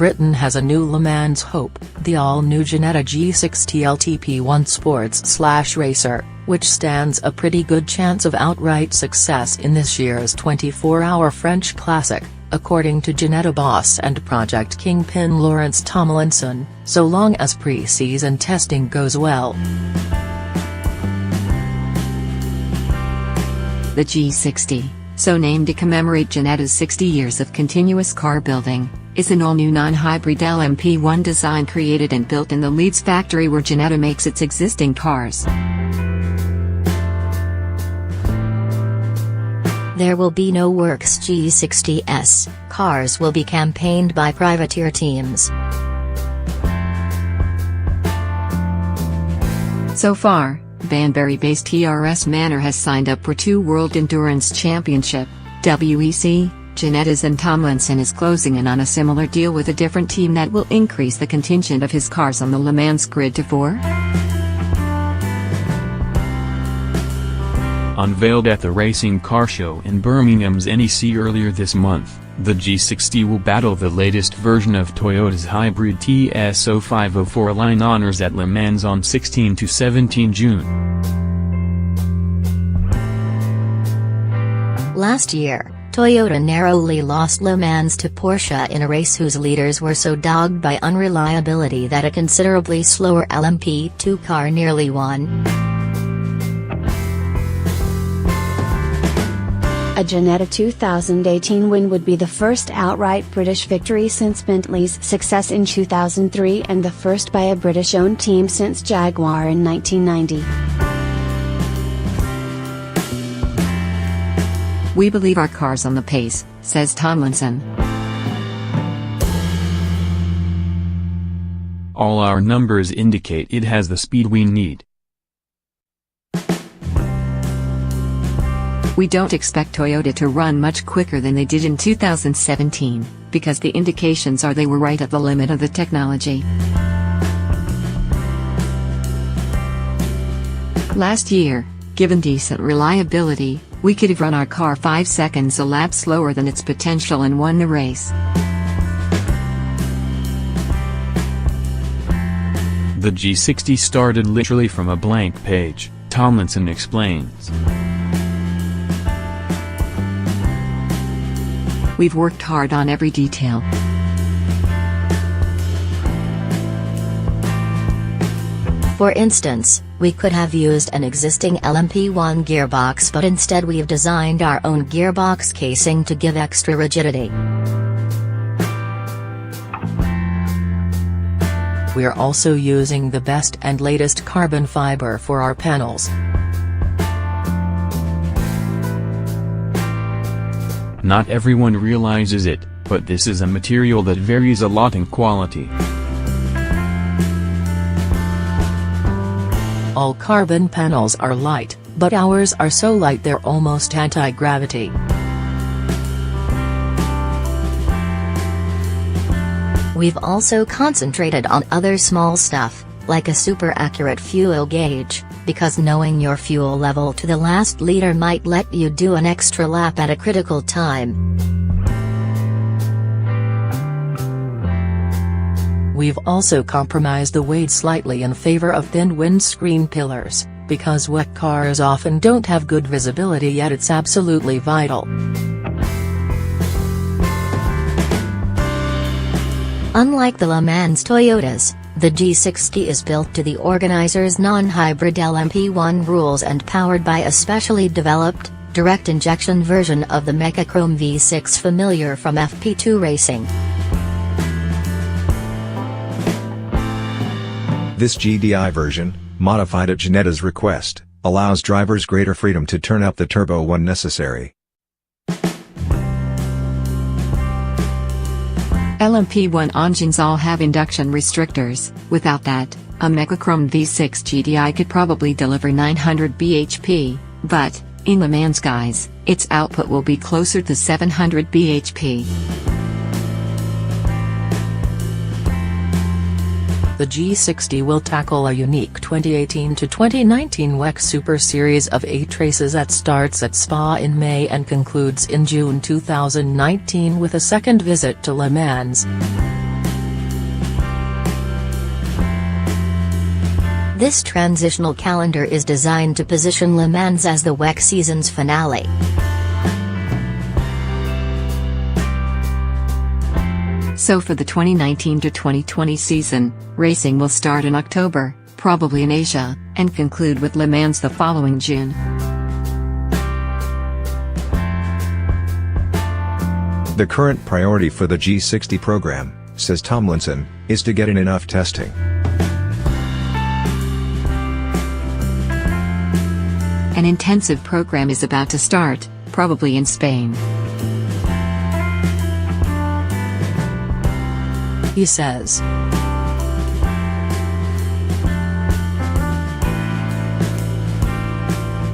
Britain has a new Le Mans hope, the all-new Ginetta G60 LTP1 Sports/Racer, which stands a pretty good chance of outright success in this year's 24-hour French classic, according to Ginetta boss and project kingpin Lawrence Tomlinson, so long as pre-season testing goes well. The G60, so named to commemorate Ginetta's 60 years of continuous car building, is an all-new non-hybrid LMP1 design created and built in the Leeds factory where Ginetta makes its existing cars. There will be no Works G60s, cars will be campaigned by privateer teams. So far, Banbury-based TRS Manor has signed up for 2 World Endurance Championship, WEC. Ginetta's and Tomlinson is closing in on a similar deal with a different team that will increase the contingent of his cars on the Le Mans grid to 4. Unveiled at the Racing Car Show in Birmingham's NEC earlier this month, the G60 will battle the latest version of Toyota's hybrid TS0504 line honors at Le Mans on 16 to 17 June. Last year, Toyota narrowly lost Le Mans to Porsche in a race whose leaders were so dogged by unreliability that a considerably slower LMP2 car nearly won. A Ginetta 2018 win would be the first outright British victory since Bentley's success in 2003 and the first by a British-owned team since Jaguar in 1990. We believe our car's on the pace, says Tomlinson. All our numbers indicate it has the speed we need. We don't expect Toyota to run much quicker than they did in 2017, because the indications are they were right at the limit of the technology. Last year, given decent reliability, we could have run our car 5 seconds a lap slower than its potential and won the race. The G60 started literally from a blank page, Tomlinson explains. We've worked hard on every detail. For instance, we could have used an existing LMP1 gearbox, but instead we've designed our own gearbox casing to give extra rigidity. We're also using the best and latest carbon fiber for our panels. Not everyone realizes it, but this is a material that varies a lot in quality. All carbon panels are light, but ours are so light they're almost anti-gravity. We've also concentrated on other small stuff, like a super accurate fuel gauge, because knowing your fuel level to the last liter might let you do an extra lap at a critical time. We've also compromised the weight slightly in favor of thin windscreen pillars, because wet cars often don't have good visibility, yet it's absolutely vital. Unlike the Le Mans Toyotas, the G60 is built to the organizers' non-hybrid LMP1 rules and powered by a specially developed, direct injection version of the Mechachrome V6 familiar from FP2 racing. This GDI version, modified at Ginetta's request, allows drivers greater freedom to turn up the turbo when necessary. LMP1 engines all have induction restrictors. Without that, a Mechachrome V6 GDI could probably deliver 900 bhp, but, in Le Mans guise, its output will be closer to 700 bhp. The G60 will tackle a unique 2018 to 2019 WEC Super Series of 8 races that starts at Spa in May and concludes in June 2019 with a second visit to Le Mans. This transitional calendar is designed to position Le Mans as the WEC season's finale. So for the 2019 to 2020 season, racing will start in October, probably in Asia, and conclude with Le Mans the following June. The current priority for the G60 program, says Tomlinson, is to get in enough testing. An intensive program is about to start, probably in Spain. He says.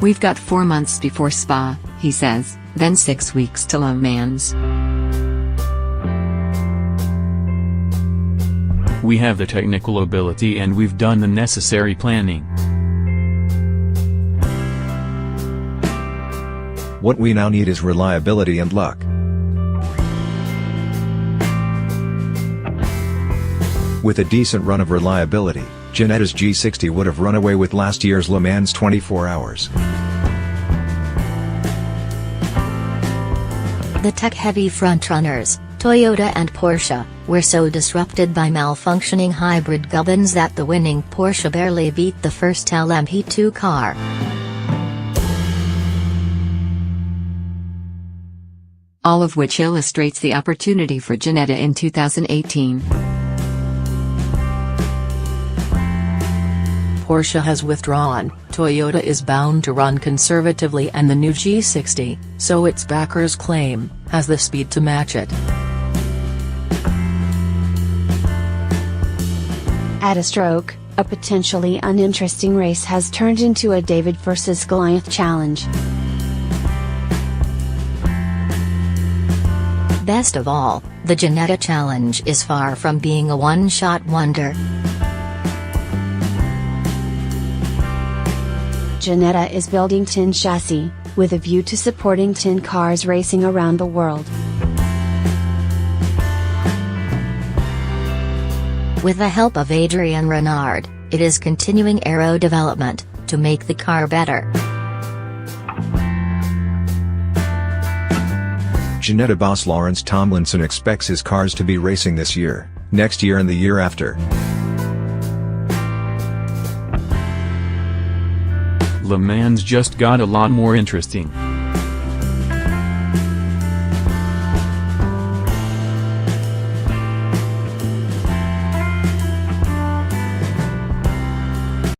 We've got 4 months before Spa, he says, then 6 weeks to Le Mans. We have the technical ability and we've done the necessary planning. What we now need is reliability and luck. With a decent run of reliability, Ginetta's G60 would have run away with last year's Le Mans 24 Hours. The tech-heavy frontrunners, Toyota and Porsche, were so disrupted by malfunctioning hybrid gubbins that the winning Porsche barely beat the first LMP2 car. All of which illustrates the opportunity for Ginetta in 2018. Porsche has withdrawn, Toyota is bound to run conservatively and the new G60, so its backers claim, has the speed to match it. At a stroke, a potentially uninteresting race has turned into a David vs Goliath challenge. Best of all, the Ginetta Challenge is far from being a one-shot wonder. Ginetta is building 10 chassis, with a view to supporting 10 cars racing around the world. With the help of Adrien Renard, it is continuing aero development, to make the car better. Ginetta boss Lawrence Tomlinson expects his cars to be racing this year, next year and the year after. Le Mans just got a lot more interesting.